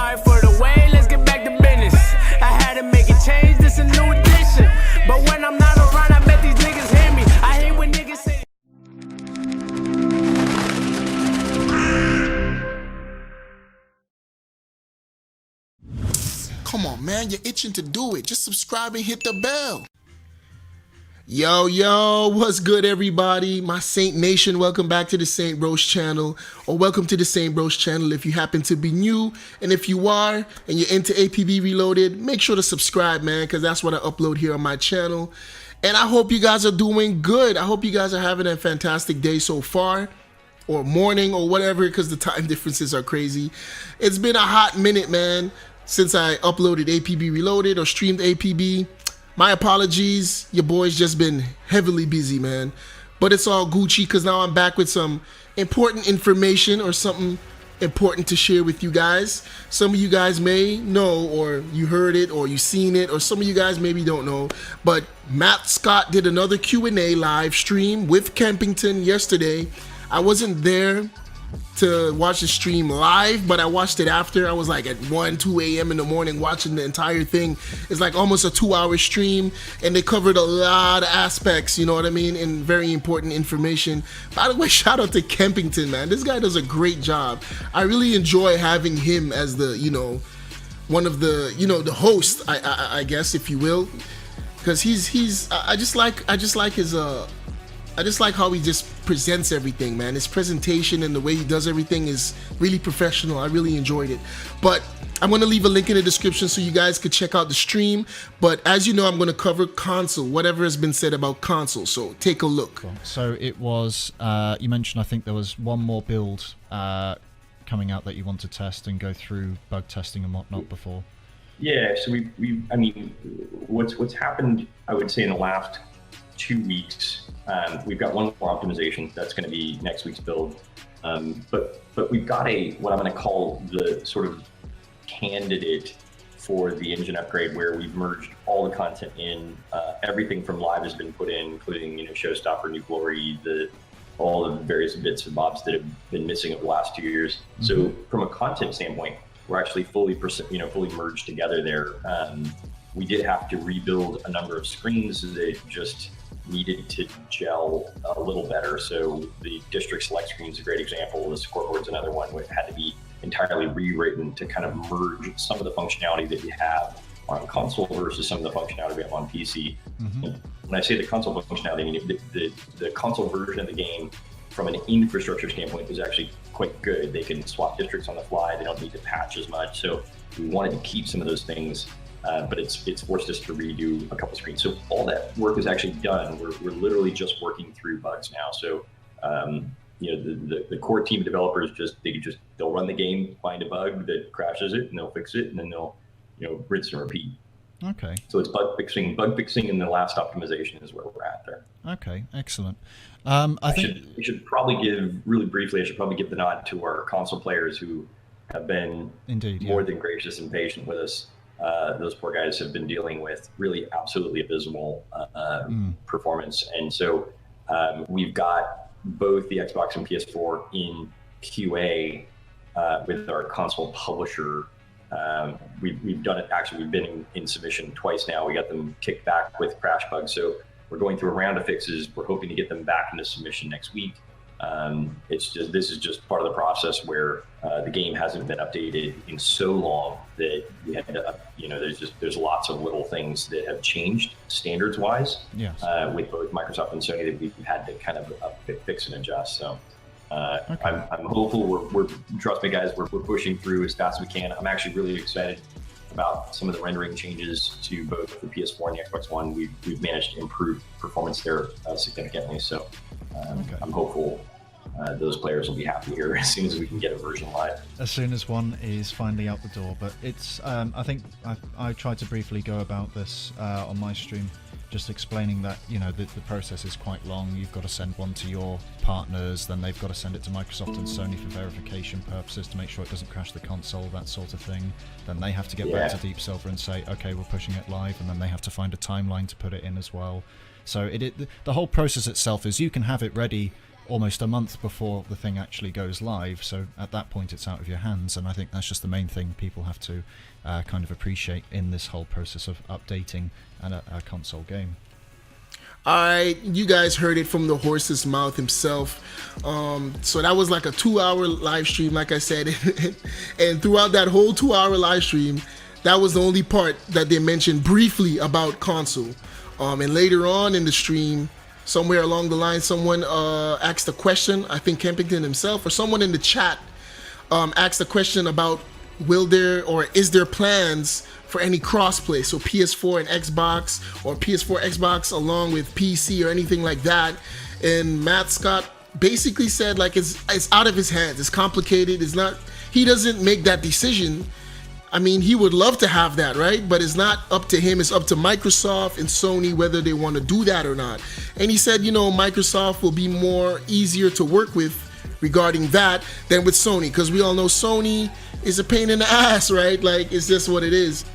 sorry for the way, let's get back to business. I had to make a change, this a new edition. But when I'm not around, I bet these niggas hear me. I hate when niggas say. Come on, man, you're itching to do it. Just subscribe and hit the bell. Yo, what's good, everybody? My Saint Nation, welcome back to the Saint Rose channel, or welcome to the Saint Rose channel if you happen to be new. And if you are, and you're into APB Reloaded, make sure to subscribe, man, because that's what I upload here on my channel. And I hope you guys are doing good. I hope you guys are having a fantastic day so far, or morning, or whatever, because the time differences are crazy. It's been a hot minute, man, since I uploaded APB Reloaded or streamed APB. My apologies, your boy's just been heavily busy, man. But it's all Gucci, because now I'm back with some important information or something important to share with you guys. Some of you guys may know, or you heard it, or you seen it, or some of you guys maybe don't know. But Matt Scott did another Q&A live stream with Kempington yesterday. I wasn't there to watch the stream live, but I watched it after. I was like at 2 a.m. in the morning watching the entire thing. It's like almost a 2-hour stream, and they covered a lot of aspects, you know what I mean, and very important information. By the way, shout out to Kempington, man. This guy does a great job. I really enjoy having him as the, one of the, the host, I guess, if you will, because I just like how he just presents everything, man. His presentation and the way he does everything is really professional. I really enjoyed it. But I'm going to leave a link in the description so you guys could check out the stream. But as you know, I'm going to cover console, whatever has been said about console. So take a look. Cool. So it was, you mentioned, I think there was one more build coming out that you want to test and go through bug testing and whatnot before. Yeah, so I mean, what's happened, I would say, in the last 2 weeks, we've got one more optimization that's going to be next week's build, but we've got what I'm going to call the sort of candidate for the engine upgrade, where we've merged all the content in. Everything from live has been put in, including Showstopper, New Glory, all the various bits and bobs that have been missing over the last 2 years. Mm-hmm. So from a content standpoint, we're actually fully merged together there. We did have to rebuild a number of screens that just needed to gel a little better. So the district select screen is a great example. The scoreboard's another one which had to be entirely rewritten to kind of merge some of the functionality that we have on console versus some of the functionality we have on PC. Mm-hmm. When I say the console functionality, I mean the console version of the game from an infrastructure standpoint is actually quite good. They can swap districts on the fly. They don't need to patch as much. So we wanted to keep some of those things. But it's forced us to redo a couple screens. So all that work is actually done. We're literally just working through bugs now. So the core team of developers they'll run the game, find a bug that crashes it, and they'll fix it, and then they'll rinse and repeat. Okay. So it's bug fixing, and the last optimization is where we're at there. Okay, excellent. We should probably give the nod to our console players who have been more than gracious and patient with us. Those poor guys have been dealing with really absolutely abysmal performance. And so we've got both the Xbox and PS4 in QA with our console publisher. We've done it, actually, we've been in submission twice now. We got them kicked back with crash bugs. So we're going through a round of fixes. We're hoping to get them back into submission next week. This is just part of the process where the game hasn't been updated in so long that we had to, there's lots of little things that have changed standards wise. Yes. With both Microsoft and Sony that we've had to kind of fix and adjust. So okay. I'm hopeful. We're trust me, guys, we're pushing through as fast as we can. I'm actually really excited about some of the rendering changes to both the PS4 and the Xbox One. We've managed to improve performance there significantly. So I'm hopeful those players will be happy here as soon as we can get a version live. As soon as one is finally out the door. But it's, I think I tried to briefly go about this on my stream, just explaining that, the process is quite long. You've got to send one to your partners, then they've got to send it to Microsoft and Sony for verification purposes to make sure it doesn't crash the console, that sort of thing. Then they have to get back to Deep Silver and say, okay, we're pushing it live, and then they have to find a timeline to put it in as well. So the whole process itself is you can have it ready almost a month before the thing actually goes live. So at that point, it's out of your hands. And I think that's just the main thing people have to kind of appreciate in this whole process of updating a console game. All right, you guys heard it from the horse's mouth himself. So that was like a 2-hour live stream, like I said. And throughout that whole 2-hour live stream, that was the only part that they mentioned briefly about console. And later on in the stream, somewhere along the line, someone asked a question. I think Kempington himself or someone in the chat asked a question about is there plans for any crossplay, so PS4 and Xbox, or PS4 Xbox along with PC or anything like that. And Matt Scott basically said like it's out of his hands. It's complicated. It's not. He doesn't make that decision. I mean, he would love to have that, right? But it's not up to him. It's up to Microsoft and Sony whether they want to do that or not. And he said, Microsoft will be more easier to work with regarding that than with Sony, because we all know Sony is a pain in the ass, right? Like, it's just what it is.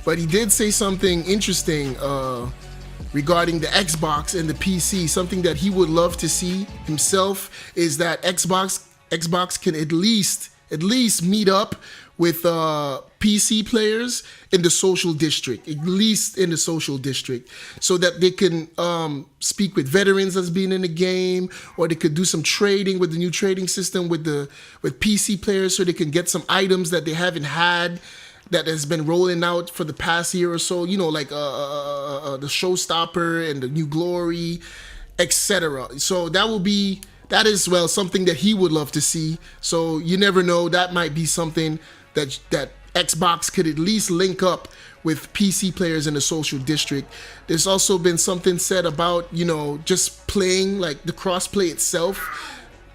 But he did say something interesting regarding the Xbox and the PC. Something that he would love to see himself is that Xbox can at least meet up with PC players in the social district, at least in the social district, so that they can speak with veterans that's been in the game, or they could do some trading with the new trading system with PC players, so they can get some items that they haven't had that has been rolling out for the past year or so, like the Showstopper and the New Glory, etc. So that is something that he would love to see. So you never know, that might be something that Xbox could at least link up with PC players in the social district. There's also been something said about, just playing, like the crossplay itself.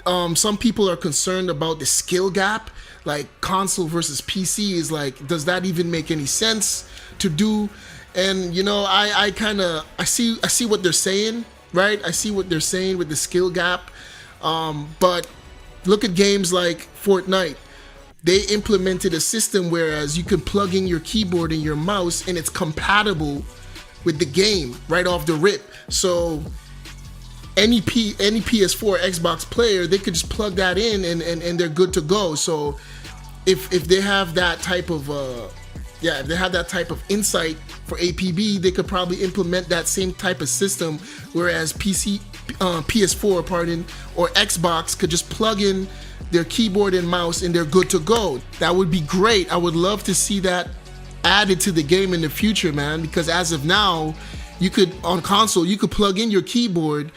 Some people are concerned about the skill gap, like console versus PC is like, does that even make any sense to do? And I see what they're saying, right? I see what they're saying with the skill gap. But look at games like Fortnite. They implemented a system whereas you can plug in your keyboard and your mouse and it's compatible with the game right off the rip. So any PS4 Xbox player, they could just plug that in and they're good to go. So if they have that type of if they have that type of insight for APB, they could probably implement that same type of system, whereas PS4 or Xbox could just plug in their keyboard and mouse and they're good to go. That would be great. I would love to see that added to the game in the future, man, because as of now, on console, you could plug in your keyboard,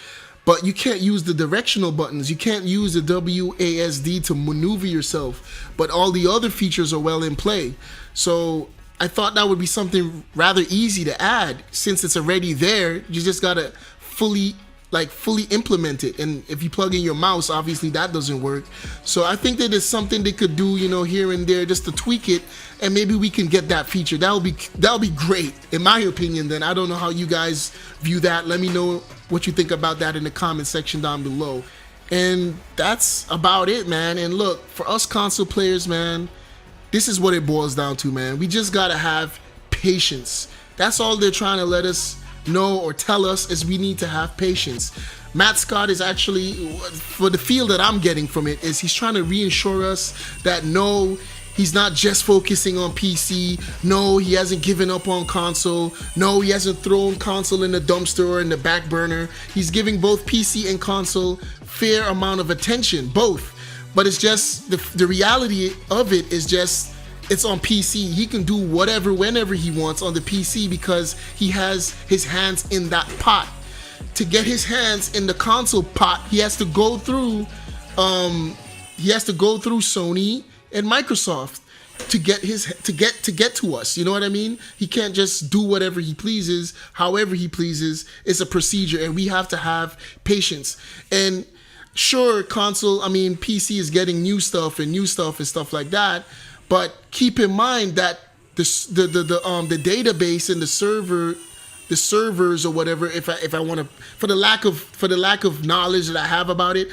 but you can't use the directional buttons. You can't use the WASD to maneuver yourself, but all the other features are well in play. So I thought that would be something rather easy to add. Since it's already there, you just gotta fully implement it. And if you plug in your mouse, obviously that doesn't work. So I think that it's something they could do, here and there, just to tweak it, and maybe we can get that feature. That'll be great, in my opinion. Then I don't know how you guys view that. Let me know what you think about that in the comment section down below. And that's about it, man. And look, for us console players, man, this is what it boils down to, man. We just gotta have patience. That's all they're trying to let us know or tell us, is we need to have patience. Matt Scott is actually, for the feel that I'm getting from it, is he's trying to reassure us that no, he's not just focusing on PC. No, he hasn't given up on console. No, he hasn't thrown console in the dumpster or in the back burner. He's giving both PC and console fair amount of attention, both. But it's just, the reality of it is just, it's on PC. He can do whatever, whenever he wants on the PC because he has his hands in that pot. To get his hands in the console pot, he has to go through Sony and Microsoft to get to us. You know what I mean? He can't just do whatever he pleases, however he pleases. It's a procedure, and we have to have patience. And sure, PC is getting new stuff and stuff like that. But keep in mind that the database and the servers or whatever, if I want to, for the lack of knowledge that I have about it,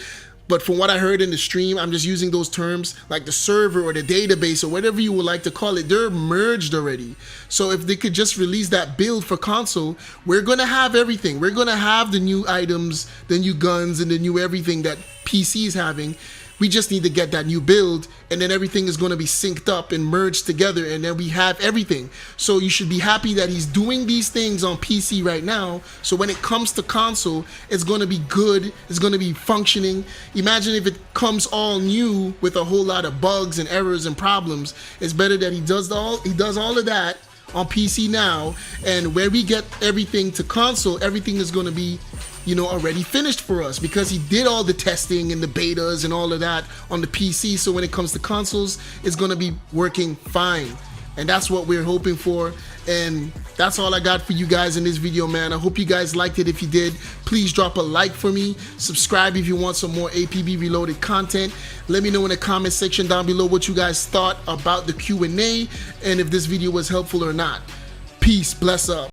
But from what I heard in the stream, I'm just using those terms, like the server or the database or whatever you would like to call it, they're merged already. So if they could just release that build for console, we're gonna have everything. We're gonna have the new items, the new guns, and the new everything that PC is having. We just need to get that new build, and then everything is going to be synced up and merged together, and then we have everything. So you should be happy that he's doing these things on PC right now, so when it comes to console, it's going to be good, it's going to be functioning. Imagine if it comes all new with a whole lot of bugs and errors and problems. It's better that he does all of that on PC now, and where we get everything to console, everything is going to be, you know, already finished for us, because he did all the testing and the betas and all of that on the PC. So when it comes to consoles, it's going to be working fine, and that's what we're hoping for. And that's all I got for you guys in this video, man. I hope you guys liked it. If you did, please drop a like for me, subscribe if you want some more APB Reloaded content. Let me know in the comment section down below what you guys thought about the Q&A and if this video was helpful or not. Peace, bless up.